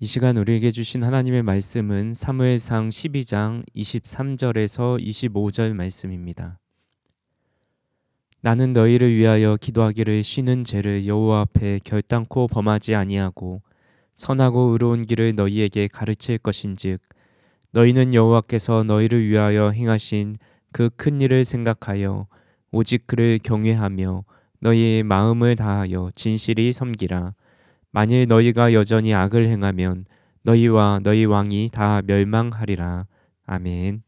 이 시간 우리에게 주신 하나님의 말씀은 사무엘상 12장 23절에서 25절 말씀입니다. 나는 너희를 위하여 기도하기를 쉬는 죄를 여호와 앞에 결단코 범하지 아니하고 선하고 의로운 길을 너희에게 가르칠 것인즉 너희는 여호와께서 너희를 위하여 행하신 그 큰 일을 생각하여 오직 그를 경외하며 너희의 마음을 다하여 진실히 섬기라. 만일 너희가 여전히 악을 행하면 너희와 너희 왕이 다 멸망하리라. 아멘.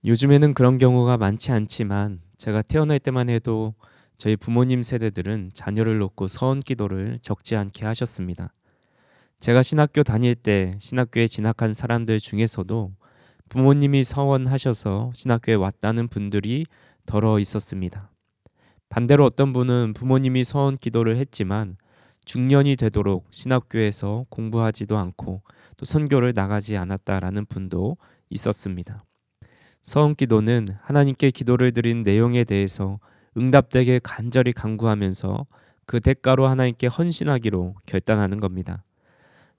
요즘에는 그런 경우가 많지 않지만 제가 태어날 때만 해도 저희 부모님 세대들은 자녀를 놓고 서원 기도를 적지 않게 하셨습니다. 제가 신학교 다닐 때 신학교에 진학한 사람들 중에서도 부모님이 서원하셔서 신학교에 왔다는 분들이 더러 있었습니다. 반대로 어떤 분은 부모님이 서원 기도를 했지만 중년이 되도록 신학교에서 공부하지도 않고 또 선교를 나가지 않았다라는 분도 있었습니다. 서원 기도는 하나님께 기도를 드린 내용에 대해서 응답되게 간절히 간구하면서 그 대가로 하나님께 헌신하기로 결단하는 겁니다.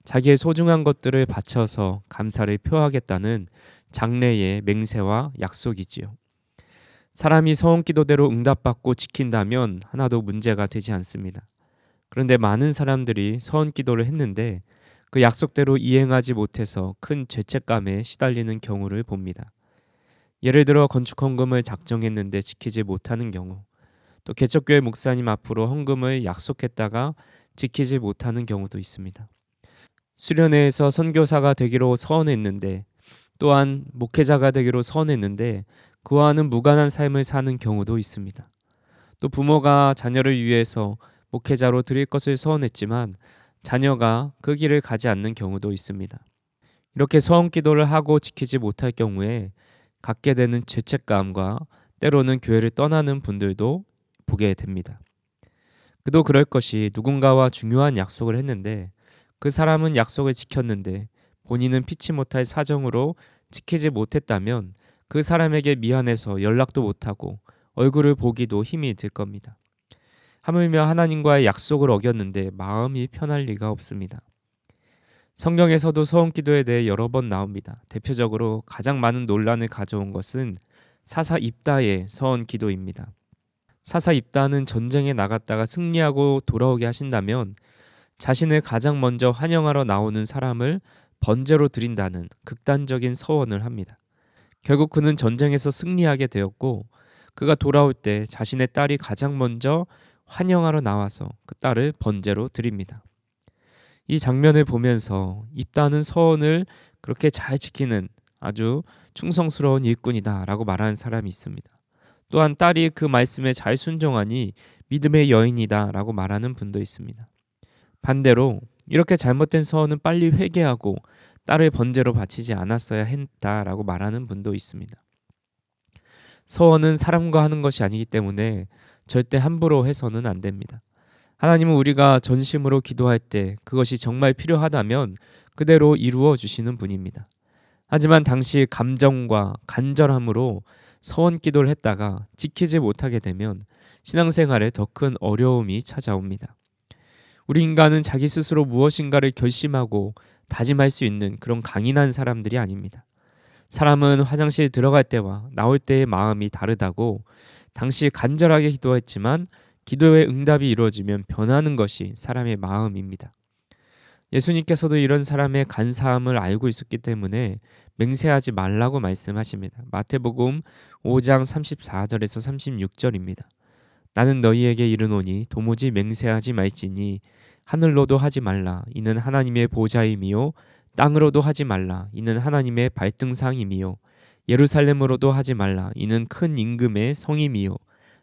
자기의 소중한 것들을 바쳐서 감사를 표하겠다는 장래의 맹세와 약속이지요. 사람이 서원 기도대로 응답받고 지킨다면 하나도 문제가 되지 않습니다. 그런데 많은 사람들이 서원 기도를 했는데 그 약속대로 이행하지 못해서 큰 죄책감에 시달리는 경우를 봅니다. 예를 들어 건축 헌금을 작정했는데 지키지 못하는 경우, 또 개척교회 목사님 앞으로 헌금을 약속했다가 지키지 못하는 경우도 있습니다. 수련회에서 선교사가 되기로 서원했는데 또한 목회자가 되기로 서원했는데 그와는 무관한 삶을 사는 경우도 있습니다. 또 부모가 자녀를 위해서 목회자로 드릴 것을 서원했지만 자녀가 그 길을 가지 않는 경우도 있습니다. 이렇게 서원 기도를 하고 지키지 못할 경우에 갖게 되는 죄책감과 때로는 교회를 떠나는 분들도 보게 됩니다. 그도 그럴 것이 누군가와 중요한 약속을 했는데 그 사람은 약속을 지켰는데 본인은 피치 못할 사정으로 지키지 못했다면 그 사람에게 미안해서 연락도 못하고 얼굴을 보기도 힘이 들 겁니다. 하물며 하나님과의 약속을 어겼는데 마음이 편할 리가 없습니다. 성경에서도 서원 기도에 대해 여러 번 나옵니다. 대표적으로 가장 많은 논란을 가져온 것은 사사 입다의 서원 기도입니다. 사사 입다는 전쟁에 나갔다가 승리하고 돌아오게 하신다면 자신을 가장 먼저 환영하러 나오는 사람을 번제로 드린다는 극단적인 서원을 합니다. 결국 그는 전쟁에서 승리하게 되었고 그가 돌아올 때 자신의 딸이 가장 먼저 환영하러 나와서 그 딸을 번제로 드립니다. 이 장면을 보면서 입다는 서원을 그렇게 잘 지키는 아주 충성스러운 일꾼이다라고 말하는 사람이 있습니다. 또한 딸이 그 말씀에 잘 순종하니 믿음의 여인이다라고 말하는 분도 있습니다. 반대로 이렇게 잘못된 서원은 빨리 회개하고 딸을 번제로 바치지 않았어야 했다라고 말하는 분도 있습니다. 서원은 사람과 하는 것이 아니기 때문에 절대 함부로 해서는 안 됩니다. 하나님은 우리가 전심으로 기도할 때 그것이 정말 필요하다면 그대로 이루어 주시는 분입니다. 하지만 당시 감정과 간절함으로 서원 기도를 했다가 지키지 못하게 되면 신앙생활에 더 큰 어려움이 찾아옵니다. 우리 인간은 자기 스스로 무엇인가를 결심하고 다짐할 수 있는 그런 강인한 사람들이 아닙니다. 사람은 화장실 들어갈 때와 나올 때의 마음이 다르다고 당시 간절하게 기도했지만 기도의 응답이 이루어지면 변하는 것이 사람의 마음입니다. 예수님께서도 이런 사람의 간사함을 알고 있었기 때문에 맹세하지 말라고 말씀하십니다. 마태복음 5장 34절에서 36절입니다. 나는 너희에게 이르노니 도무지 맹세하지 말지니 하늘로도 하지 말라 이는 하나님의 보좌임이요 땅으로도 하지 말라 이는 하나님의 발등상임이요 예루살렘으로도 하지 말라 이는 큰 임금의 성임이요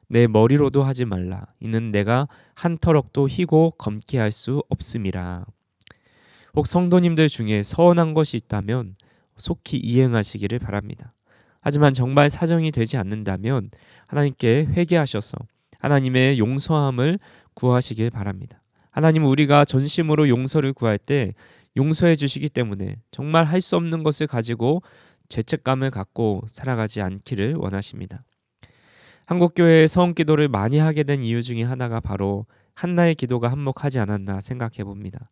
내 머리로도 하지 말라 이는 내가 한 터럭도 희고 검게 할 수 없음이라. 혹 성도님들 중에 서운한 것이 있다면 속히 이행하시기를 바랍니다. 하지만 정말 사정이 되지 않는다면 하나님께 회개하셔서 하나님의 용서함을 구하시길 바랍니다. 하나님은 우리가 전심으로 용서를 구할 때 용서해 주시기 때문에 정말 할 수 없는 것을 가지고 죄책감을 갖고 살아가지 않기를 원하십니다. 한국교회의 서원기도를 많이 하게 된 이유 중에 하나가 바로 한나의 기도가 한몫하지 않았나 생각해 봅니다.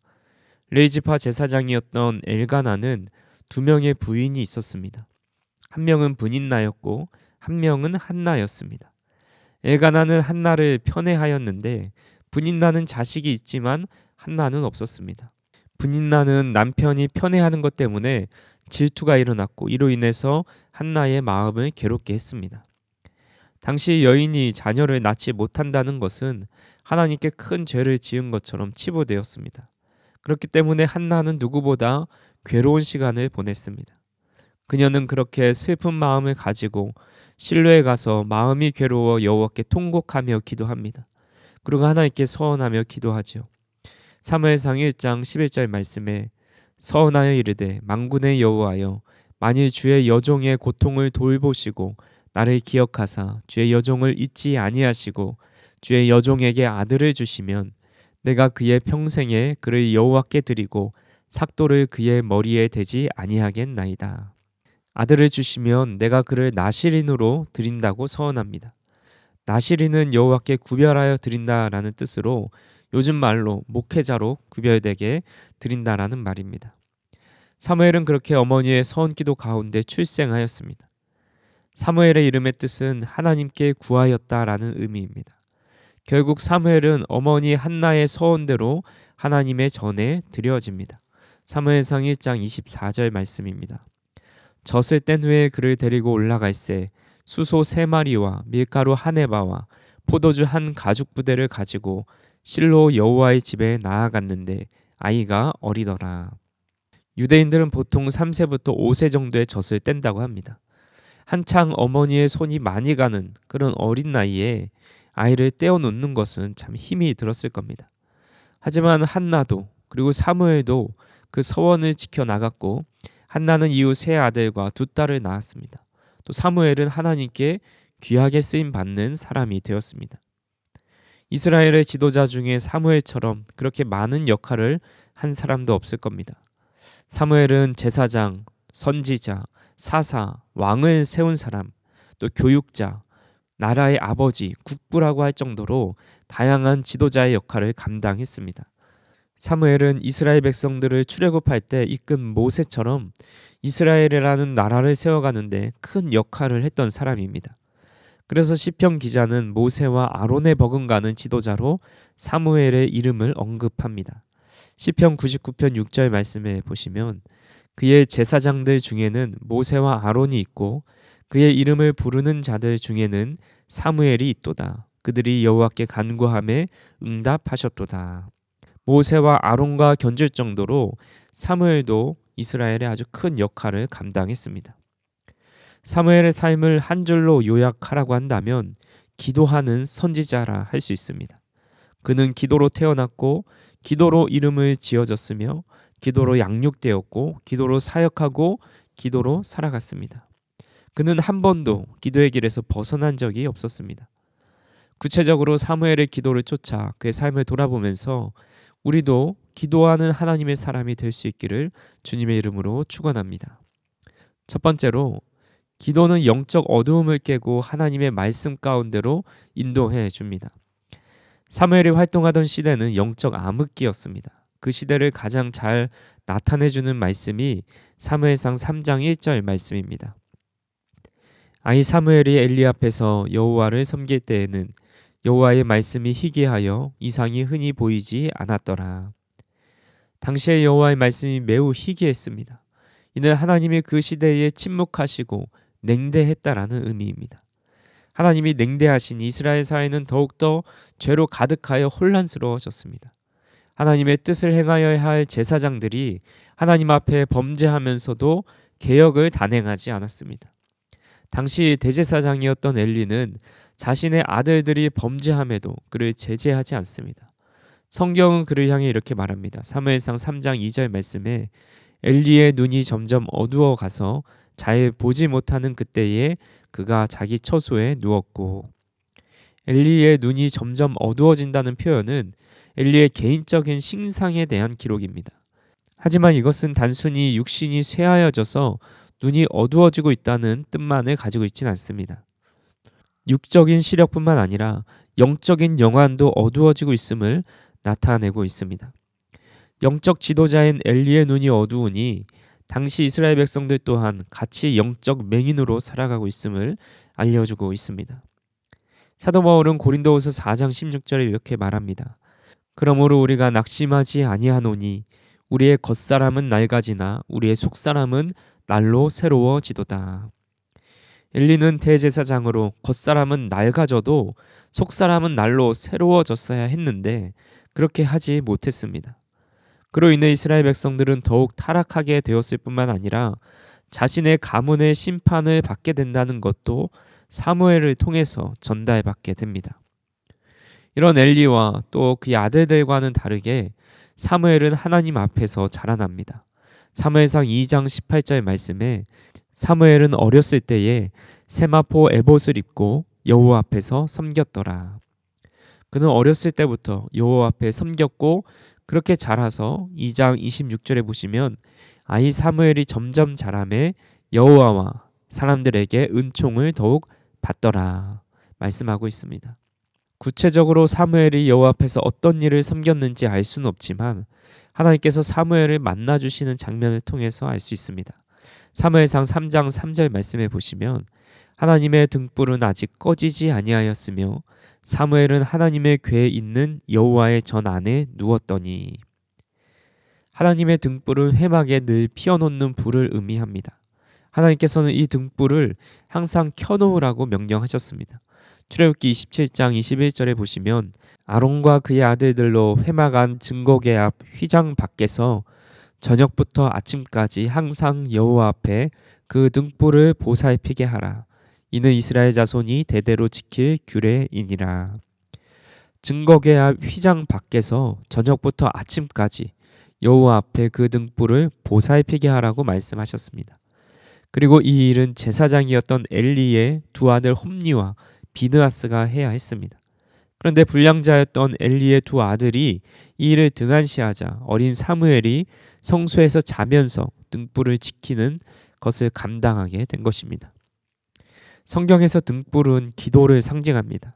레이지파 제사장이었던 엘가나는 두 명의 부인이 있었습니다. 한 명은 브닌나였고 한 명은 한나였습니다. 엘가나는 한나를 편애하였는데 브닌나는 자식이 있지만 한나는 없었습니다. 브닌나는 남편이 편애하는 것 때문에 질투가 일어났고 이로 인해서 한나의 마음을 괴롭게 했습니다. 당시 여인이 자녀를 낳지 못한다는 것은 하나님께 큰 죄를 지은 것처럼 치부되었습니다. 그렇기 때문에 한나는 누구보다 괴로운 시간을 보냈습니다. 그녀는 그렇게 슬픈 마음을 가지고 실로에 가서 마음이 괴로워 여호와께 통곡하며 기도합니다. 그리고 하나님께 서원하며 기도하지요. 사무엘상 1장 11절 말씀에 서원하여 이르되 만군의 여호와여 만일 주의 여종의 고통을 돌보시고 나를 기억하사 주의 여종을 잊지 아니하시고 주의 여종에게 아들을 주시면 내가 그의 평생에 그를 여호와께 드리고 삭도를 그의 머리에 대지 아니하겠나이다. 아들을 주시면 내가 그를 나시린으로 드린다고 서원합니다. 나시린은 여호와께 구별하여 드린다라는 뜻으로 요즘 말로 목회자로 구별되게 드린다라는 말입니다. 사무엘은 그렇게 어머니의 서원기도 가운데 출생하였습니다. 사무엘의 이름의 뜻은 하나님께 구하였다라는 의미입니다. 결국 사무엘은 어머니 한나의 서원대로 하나님의 전에 드려집니다. 사무엘상 1장 24절 말씀입니다. 젖을 뗀 후에 그를 데리고 올라갈새 수소 3마리와 밀가루 1에바와 포도주 1가죽부대를 가지고 실로 여호와의 집에 나아갔는데 아이가 어리더라. 유대인들은 보통 3세부터 5세 정도의 젖을 뗀다고 합니다. 한창 어머니의 손이 많이 가는 그런 어린 나이에 아이를 떼어 놓는 것은 참 힘이 들었을 겁니다. 하지만 한나도 그리고 사무엘도 그 서원을 지켜 나갔고 한나는 이후 세 아들과 두 딸을 낳았습니다. 또 사무엘은 하나님께 귀하게 쓰임 받는 사람이 되었습니다. 이스라엘의 지도자 중에 사무엘처럼 그렇게 많은 역할을 한 사람도 없을 겁니다. 사무엘은 제사장, 선지자, 사사, 왕을 세운 사람, 또 교육자, 나라의 아버지, 국부라고 할 정도로 다양한 지도자의 역할을 감당했습니다. 사무엘은 이스라엘 백성들을 출애굽할 때 이끈 모세처럼 이스라엘이라는 나라를 세워가는데 큰 역할을 했던 사람입니다. 그래서 시편 기자는 모세와 아론에 버금가는 지도자로 사무엘의 이름을 언급합니다. 시편 99편 6절 말씀에 보시면 그의 제사장들 중에는 모세와 아론이 있고 그의 이름을 부르는 자들 중에는 사무엘이 있도다. 그들이 여호와께 간구하매 응답하셨도다. 모세와 아론과 견줄 정도로 사무엘도 이스라엘의 아주 큰 역할을 감당했습니다. 사무엘의 삶을 한 줄로 요약하라고 한다면 기도하는 선지자라 할 수 있습니다. 그는 기도로 태어났고 기도로 이름을 지어졌으며 기도로 양육되었고 기도로 사역하고 기도로 살아갔습니다. 그는 한 번도 기도의 길에서 벗어난 적이 없었습니다. 구체적으로 사무엘의 기도를 쫓아 그의 삶을 돌아보면서 우리도 기도하는 하나님의 사람이 될 수 있기를 주님의 이름으로 축원합니다. 첫 번째로 기도는 영적 어두움을 깨고 하나님의 말씀 가운데로 인도해 줍니다. 사무엘이 활동하던 시대는 영적 암흑기였습니다. 그 시대를 가장 잘 나타내 주는 말씀이 사무엘상 3장 1절 말씀입니다. 아이 사무엘이 엘리 앞에서 여호와를 섬길 때에는 여호와의 말씀이 희귀하여 이상이 흔히 보이지 않았더라. 당시의 여호와의 말씀이 매우 희귀했습니다. 이는 하나님이 그 시대에 침묵하시고 냉대했다라는 의미입니다. 하나님이 냉대하신 이스라엘 사회는 더욱더 죄로 가득하여 혼란스러워졌습니다. 하나님의 뜻을 행하여야 할 제사장들이 하나님 앞에 범죄하면서도 개혁을 단행하지 않았습니다. 당시 대제사장이었던 엘리는 자신의 아들들이 범죄함에도 그를 제재하지 않습니다. 성경은 그를 향해 이렇게 말합니다. 사무엘상 3장 2절 말씀에 엘리의 눈이 점점 어두워 가서 잘 보지 못하는 그때에 그가 자기 처소에 누웠고, 엘리의 눈이 점점 어두워진다는 표현은 엘리의 개인적인 신상에 대한 기록입니다. 하지만 이것은 단순히 육신이 쇠하여져서 눈이 어두워지고 있다는 뜻만을 가지고 있지는 않습니다. 육적인 시력뿐만 아니라 영적인 영안도 어두워지고 있음을 나타내고 있습니다. 영적 지도자인 엘리의 눈이 어두우니 당시 이스라엘 백성들 또한 같이 영적 맹인으로 살아가고 있음을 알려주고 있습니다. 사도 바울은 고린도후서 4장 16절에 이렇게 말합니다. 그러므로 우리가 낙심하지 아니하노니 우리의 겉사람은 낡아지나 우리의 속사람은 날로 새로워지도다. 엘리는 대제사장으로 겉사람은 낡아져도 속사람은 날로 새로워졌어야 했는데 그렇게 하지 못했습니다. 그로 인해 이스라엘 백성들은 더욱 타락하게 되었을 뿐만 아니라 자신의 가문의 심판을 받게 된다는 것도 사무엘을 통해서 전달받게 됩니다. 이런 엘리와 또 그의 아들들과는 다르게 사무엘은 하나님 앞에서 자라납니다. 사무엘상 2장 18절 말씀에 사무엘은 어렸을 때에 세마포 에봇을 입고 여호와 앞에서 섬겼더라. 그는 어렸을 때부터 여호와 앞에 섬겼고 그렇게 자라서 2장 26절에 보시면 아이 사무엘이 점점 자라매 여호와와 사람들에게 은총을 더욱 받더라 말씀하고 있습니다. 구체적으로 사무엘이 여호와 앞에서 어떤 일을 섬겼는지 알 수는 없지만 하나님께서 사무엘을 만나 주시는 장면을 통해서 알 수 있습니다. 사무엘상 3장 3절 말씀에 보시면 하나님의 등불은 아직 꺼지지 아니하였으며 사무엘은 하나님의 궤에 있는 여호와의 전 안에 누웠더니. 하나님의 등불은 회막에 늘 피워놓는 불을 의미합니다. 하나님께서는 이 등불을 항상 켜놓으라고 명령하셨습니다. 출애굽기 27장 21절에 보시면 아론과 그의 아들들로 회막 안 증거궤 앞 휘장 밖에서 저녁부터 아침까지 항상 여호와 앞에 그 등불을 보살피게 하라. 이는 이스라엘 자손이 대대로 지킬 규례이니라. 증거궤 앞 휘장 밖에서 저녁부터 아침까지 여호와 앞에 그 등불을 보살피게 하라고 말씀하셨습니다. 그리고 이 일은 제사장이었던 엘리의 두 아들 홈니와 비느하스가 해야 했습니다. 그런데 불량자였던 엘리의 두 아들이 이 일을 등한시하자 어린 사무엘이 성소에서 자면서 등불을 지키는 것을 감당하게 된 것입니다. 성경에서 등불은 기도를 상징합니다.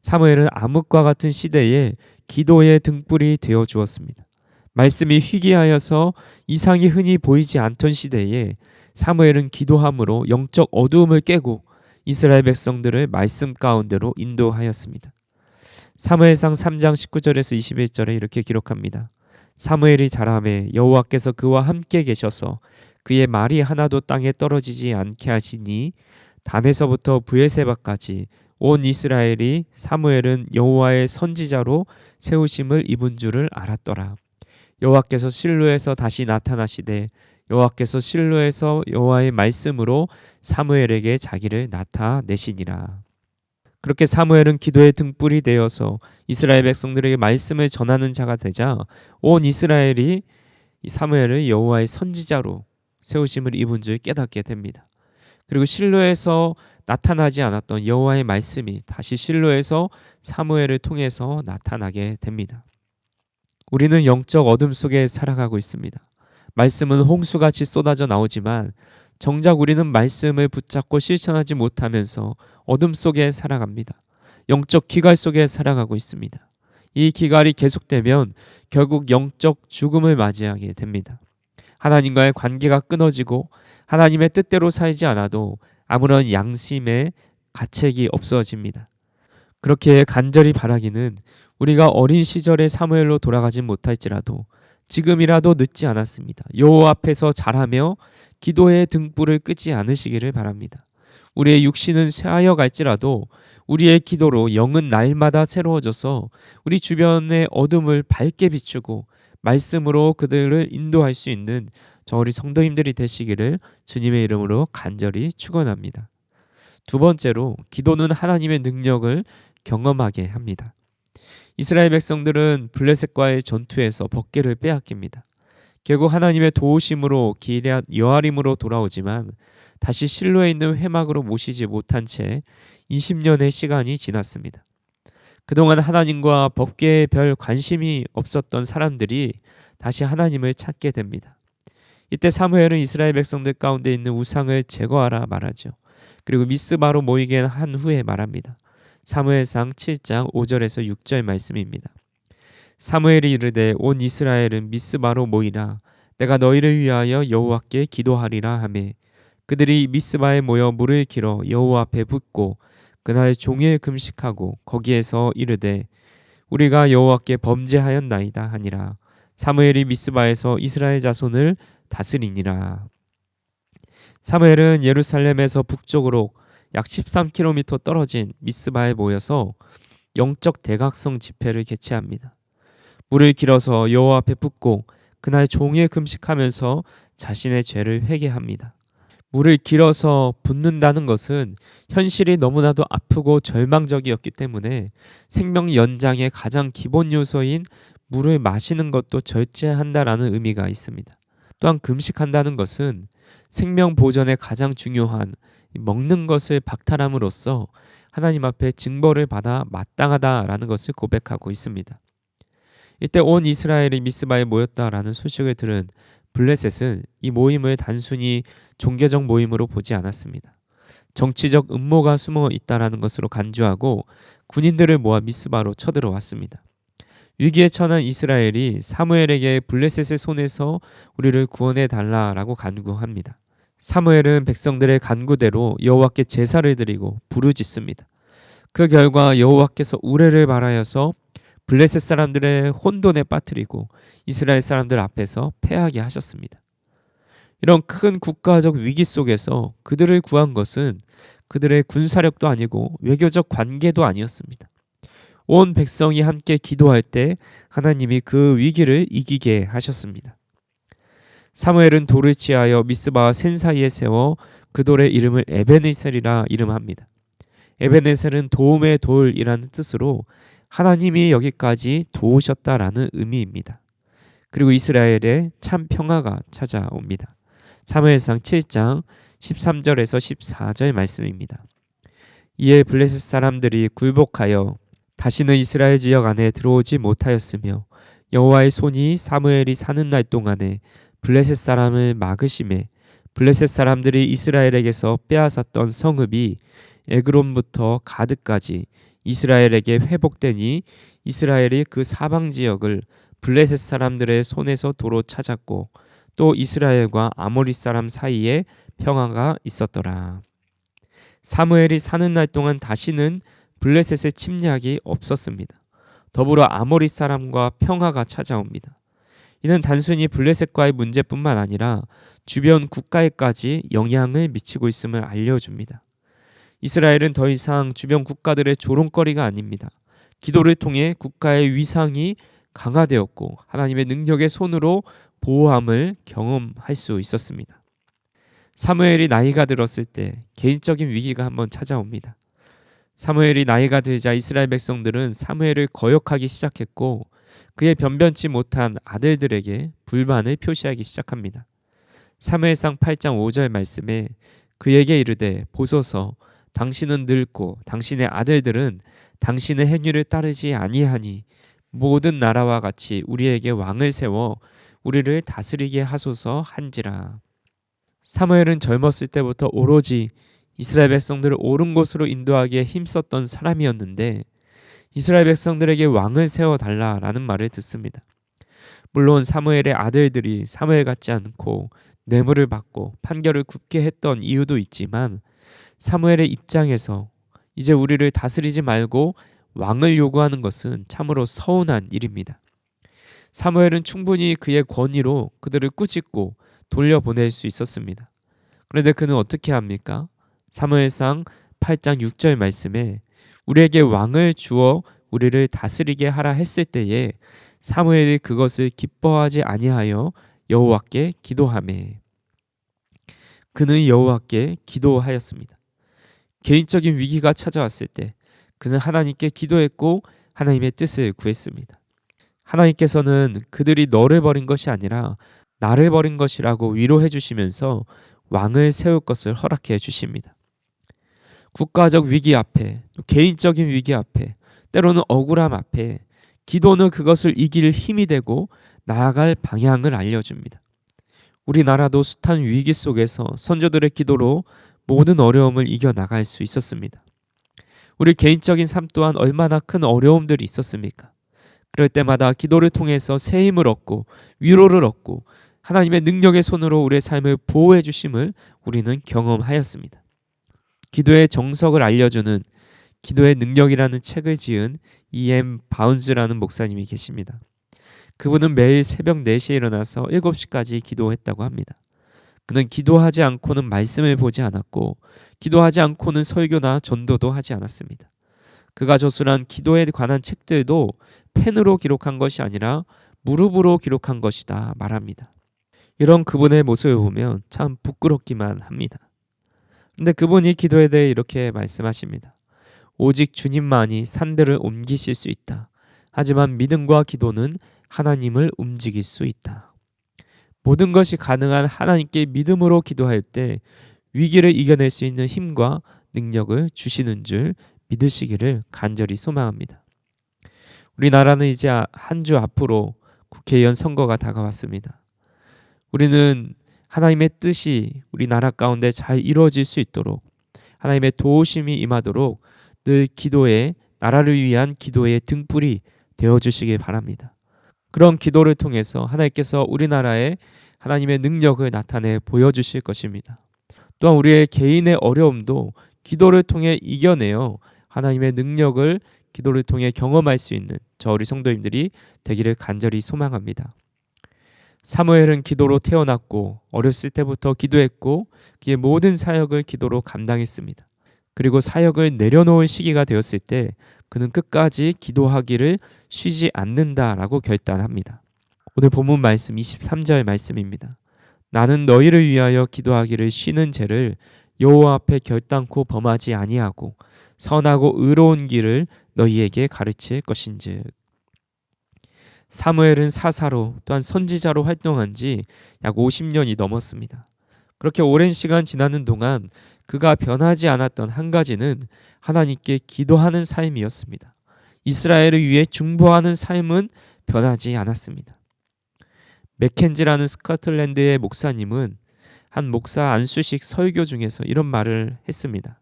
사무엘은 암흑과 같은 시대에 기도의 등불이 되어 주었습니다. 말씀이 희귀하여서 이상이 흔히 보이지 않던 시대에 사무엘은 기도함으로 영적 어두움을 깨고 이스라엘 백성들을 말씀 가운데로 인도하였습니다. 사무엘상 3장 19절에서 21절에 이렇게 기록합니다. 사무엘이 자라매 여호와께서 그와 함께 계셔서 그의 말이 하나도 땅에 떨어지지 않게 하시니 단에서부터 브에세바까지 온 이스라엘이 사무엘은 여호와의 선지자로 세우심을 입은 줄을 알았더라. 여호와께서 실로에서 다시 나타나시되 여호와께서 실로에서 여호와의 말씀으로 사무엘에게 자기를 나타내시니라. 그렇게 사무엘은 기도의 등불이 되어서 이스라엘 백성들에게 말씀을 전하는 자가 되자 온 이스라엘이 이 사무엘을 여호와의 선지자로 세우심을 입은 줄 깨닫게 됩니다. 그리고 실로에서 나타나지 않았던 여호와의 말씀이 다시 실로에서 사무엘을 통해서 나타나게 됩니다. 우리는 영적 어둠 속에 살아가고 있습니다. 말씀은 홍수같이 쏟아져 나오지만 정작 우리는 말씀을 붙잡고 실천하지 못하면서 어둠 속에 살아갑니다. 영적 기갈 속에 살아가고 있습니다. 이 기갈이 계속되면 결국 영적 죽음을 맞이하게 됩니다. 하나님과의 관계가 끊어지고 하나님의 뜻대로 살지 않아도 아무런 양심의 가책이 없어집니다. 그렇게 간절히 바라기는 우리가 어린 시절의 사무엘로 돌아가진 못할지라도 지금이라도 늦지 않았습니다. 여호와 앞에서 자라며 기도의 등불을 끄지 않으시기를 바랍니다. 우리의 육신은 쇠하여 갈지라도 우리의 기도로 영은 날마다 새로워져서 우리 주변의 어둠을 밝게 비추고 말씀으로 그들을 인도할 수 있는 저 우리 성도님들이 되시기를 주님의 이름으로 간절히 축원합니다. 두 번째로 기도는 하나님의 능력을 경험하게 합니다. 이스라엘 백성들은 블레셋과의 전투에서 법궤를 빼앗깁니다. 결국 하나님의 도우심으로 기럇 여아림으로 돌아오지만 다시 실로에 있는 회막으로 모시지 못한 채 20년의 시간이 지났습니다. 그동안 하나님과 법궤에 별 관심이 없었던 사람들이 다시 하나님을 찾게 됩니다. 이때 사무엘은 이스라엘 백성들 가운데 있는 우상을 제거하라 말하죠. 그리고 미스바로 모이게 한 후에 말합니다. 사무엘상 7장 5절에서 6절 말씀입니다. 사무엘이 이르되 온 이스라엘은 미스바로 모이라. 내가 너희를 위하여 여호와께 기도하리라 하매 그들이 미스바에 모여 물을 길어 여호와 앞에 붓고 그날 종일 금식하고 거기에서 이르되 우리가 여호와께 범죄하였나이다 하니라. 사무엘이 미스바에서 이스라엘 자손을 다스리니라. 사무엘은 예루살렘에서 북쪽으로 약 13km 떨어진 미스바에 모여서 영적 대각성 집회를 개최합니다. 물을 길어서 여호와 앞에 붓고 그날 종일 금식하면서 자신의 죄를 회개합니다. 물을 길어서 붓는다는 것은 현실이 너무나도 아프고 절망적이었기 때문에 생명 연장의 가장 기본 요소인 물을 마시는 것도 절제한다라는 의미가 있습니다. 또한 금식한다는 것은 생명 보존의 가장 중요한 먹는 것을 박탈함으로써 하나님 앞에 징벌을 받아 마땅하다라는 것을 고백하고 있습니다. 이때 온 이스라엘이 미스바에 모였다라는 소식을 들은 블레셋은 이 모임을 단순히 종교적 모임으로 보지 않았습니다. 정치적 음모가 숨어 있다라는 것으로 간주하고 군인들을 모아 미스바로 쳐들어왔습니다. 위기에 처한 이스라엘이 사무엘에게 블레셋의 손에서 우리를 구원해 달라라고 간구합니다. 사무엘은 백성들의 간구대로 여호와께 제사를 드리고 부르짖습니다. 그 결과 여호와께서 우레를 발하여서 블레셋 사람들의 혼돈에 빠뜨리고 이스라엘 사람들 앞에서 패하게 하셨습니다. 이런 큰 국가적 위기 속에서 그들을 구한 것은 그들의 군사력도 아니고 외교적 관계도 아니었습니다. 온 백성이 함께 기도할 때 하나님이 그 위기를 이기게 하셨습니다. 사무엘은 돌을 취하여 미스바와 센 사이에 세워 그 돌의 이름을 에베네셀이라 이름합니다. 에베네셀은 도움의 돌이라는 뜻으로 하나님이 여기까지 도우셨다라는 의미입니다. 그리고 이스라엘에 참 평화가 찾아옵니다. 사무엘상 7장 13절에서 14절 말씀입니다. 이에 블레셋 사람들이 굴복하여 다시는 이스라엘 지역 안에 들어오지 못하였으며 여호와의 손이 사무엘이 사는 날 동안에 블레셋 사람을 막으심에 블레셋 사람들이 이스라엘에게서 빼앗았던 성읍이 에그론부터 가드까지 이스라엘에게 회복되니 이스라엘이 그 사방 지역을 블레셋 사람들의 손에서 도로 찾았고 또 이스라엘과 아모리 사람 사이에 평화가 있었더라. 사무엘이 사는 날 동안 다시는 블레셋의 침략이 없었습니다. 더불어 아모리 사람과 평화가 찾아옵니다. 이는 단순히 블레셋과의 문제뿐만 아니라 주변 국가에까지 영향을 미치고 있음을 알려줍니다. 이스라엘은 더 이상 주변 국가들의 조롱거리가 아닙니다. 기도를 통해 국가의 위상이 강화되었고 하나님의 능력의 손으로 보호함을 경험할 수 있었습니다. 사무엘이 나이가 들었을 때 개인적인 위기가 한번 찾아옵니다. 사무엘이 나이가 들자 이스라엘 백성들은 사무엘을 거역하기 시작했고 그의 변변치 못한 아들들에게 불만을 표시하기 시작합니다. 사무엘상 8장 5절 말씀에 그에게 이르되 보소서 당신은 늙고 당신의 아들들은 당신의 행위를 따르지 아니하니 모든 나라와 같이 우리에게 왕을 세워 우리를 다스리게 하소서 한지라. 사무엘은 젊었을 때부터 오로지 이스라엘 백성들을 옳은 곳으로 인도하기에 힘썼던 사람이었는데 이스라엘 백성들에게 왕을 세워달라라는 말을 듣습니다. 물론 사무엘의 아들들이 사무엘 같지 않고 뇌물을 받고 판결을 굽게 했던 이유도 있지만 사무엘의 입장에서 이제 우리를 다스리지 말고 왕을 요구하는 것은 참으로 서운한 일입니다. 사무엘은 충분히 그의 권위로 그들을 꾸짖고 돌려보낼 수 있었습니다. 그런데 그는 어떻게 합니까? 사무엘상 8장 6절 말씀에 우리에게 왕을 주어 우리를 다스리게 하라 했을 때에 사무엘이 그것을 기뻐하지 아니하여 여호와께 기도하매 그는 여호와께 기도하였습니다. 개인적인 위기가 찾아왔을 때 그는 하나님께 기도했고 하나님의 뜻을 구했습니다. 하나님께서는 그들이 너를 버린 것이 아니라 나를 버린 것이라고 위로해 주시면서 왕을 세울 것을 허락해 주십니다. 국가적 위기 앞에, 개인적인 위기 앞에, 때로는 억울함 앞에 기도는 그것을 이길 힘이 되고 나아갈 방향을 알려줍니다. 우리나라도 숱한 위기 속에서 선조들의 기도로 모든 어려움을 이겨나갈 수 있었습니다. 우리 개인적인 삶 또한 얼마나 큰 어려움들이 있었습니까? 그럴 때마다 기도를 통해서 새 힘을 얻고 위로를 얻고 하나님의 능력의 손으로 우리의 삶을 보호해 주심을 우리는 경험하였습니다. 기도의 정석을 알려주는 기도의 능력이라는 책을 지은 E.M. 바운즈라는 목사님이 계십니다. 그분은 매일 새벽 4시에 일어나서 7시까지 기도했다고 합니다. 그는 기도하지 않고는 말씀을 보지 않았고 기도하지 않고는 설교나 전도도 하지 않았습니다. 그가 저술한 기도에 관한 책들도 펜으로 기록한 것이 아니라 무릎으로 기록한 것이다 말합니다. 이런 그분의 모습을 보면 참 부끄럽기만 합니다. 근데 그분이 기도에 대해 이렇게 말씀하십니다. 오직 주님만이 산들을 옮기실 수 있다. 하지만 믿음과 기도는 하나님을 움직일 수 있다. 모든 것이 가능한 하나님께 믿음으로 기도할 때 위기를 이겨낼 수 있는 힘과 능력을 주시는 줄 믿으시기를 간절히 소망합니다. 우리나라는 이제 한 주 앞으로 국회의원 선거가 다가왔습니다. 우리는 하나님의 뜻이 우리나라 가운데 잘 이루어질 수 있도록 하나님의 도우심이 임하도록 늘 기도에 나라를 위한 기도의 등불이 되어주시길 바랍니다. 그런 기도를 통해서 하나님께서 우리나라에 하나님의 능력을 나타내 보여주실 것입니다. 또한 우리의 개인의 어려움도 기도를 통해 이겨내어 하나님의 능력을 기도를 통해 경험할 수 있는 저 우리 성도님들이 되기를 간절히 소망합니다. 사무엘은 기도로 태어났고 어렸을 때부터 기도했고 그의 모든 사역을 기도로 감당했습니다. 그리고 사역을 내려놓을 시기가 되었을 때 그는 끝까지 기도하기를 쉬지 않는다라고 결단합니다. 오늘 본문 말씀 23절 말씀입니다. 나는 너희를 위하여 기도하기를 쉬는 죄를 여호와 앞에 결단코 범하지 아니하고 선하고 의로운 길을 너희에게 가르칠 것인즉. 사무엘은 사사로 또한 선지자로 활동한 지 약 50년이 넘었습니다. 그렇게 오랜 시간 지나는 동안 그가 변하지 않았던 한 가지는 하나님께 기도하는 삶이었습니다. 이스라엘을 위해 중보하는 삶은 변하지 않았습니다. 맥켄지라는 스코틀랜드의 목사님은 한 목사 안수식 설교 중에서 이런 말을 했습니다.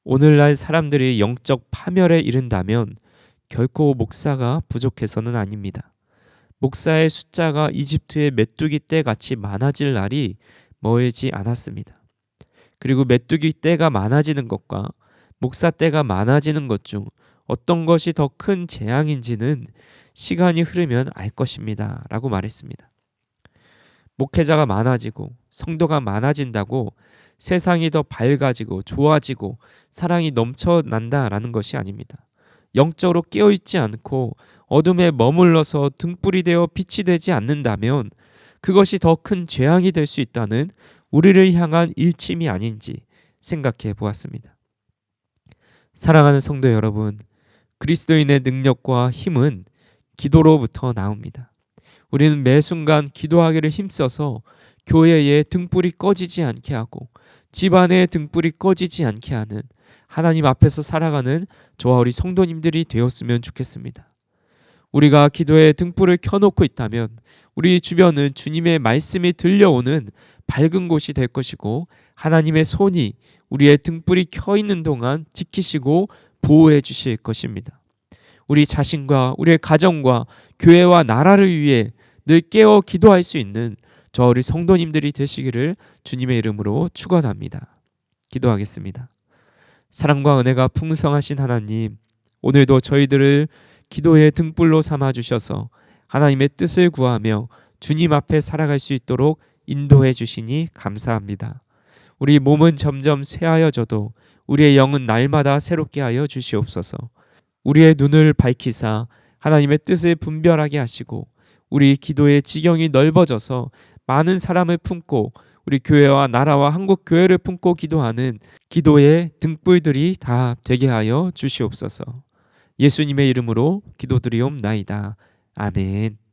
오늘날 사람들이 영적 파멸에 이른다면 결코 목사가 부족해서는 아닙니다. 목사의 숫자가 이집트의 메뚜기 떼 같이 많아질 날이 멀지 않았습니다. 그리고 메뚜기 떼가 많아지는 것과 목사 떼가 많아지는 것 중 어떤 것이 더 큰 재앙인지는 시간이 흐르면 알 것입니다. 라고 말했습니다. 목회자가 많아지고 성도가 많아진다고 세상이 더 밝아지고 좋아지고 사랑이 넘쳐난다라는 것이 아닙니다. 영적으로 깨어있지 않고 어둠에 머물러서 등불이 되어 빛이 되지 않는다면 그것이 더 큰 재앙이 될 수 있다는 우리를 향한 일침이 아닌지 생각해 보았습니다. 사랑하는 성도 여러분, 그리스도인의 능력과 힘은 기도로부터 나옵니다. 우리는 매 순간 기도하기를 힘써서 교회에 등불이 꺼지지 않게 하고 집안에 등불이 꺼지지 않게 하는 하나님 앞에서 살아가는 저와 우리 성도님들이 되었으면 좋겠습니다. 우리가 기도에 등불을 켜놓고 있다면 우리 주변은 주님의 말씀이 들려오는 밝은 곳이 될 것이고 하나님의 손이 우리의 등불이 켜 있는 동안 지키시고 보호해 주실 것입니다. 우리 자신과 우리의 가정과 교회와 나라를 위해 늘 깨어 기도할 수 있는 저 우리 성도님들이 되시기를 주님의 이름으로 축원합니다. 기도하겠습니다. 사랑과 은혜가 풍성하신 하나님, 오늘도 저희들을 기도의 등불로 삼아 주셔서 하나님의 뜻을 구하며 주님 앞에 살아갈 수 있도록 인도해 주시니 감사합니다. 우리 몸은 점점 쇠하여져도 우리의 영은 날마다 새롭게 하여 주시옵소서. 우리의 눈을 밝히사 하나님의 뜻을 분별하게 하시고 우리 기도의 지경이 넓어져서 많은 사람을 품고 우리 교회와 나라와 한국 교회를 품고 기도하는 기도의 등불들이 다 되게 하여 주시옵소서. 예수님의 이름으로 기도드리옵나이다. 아멘.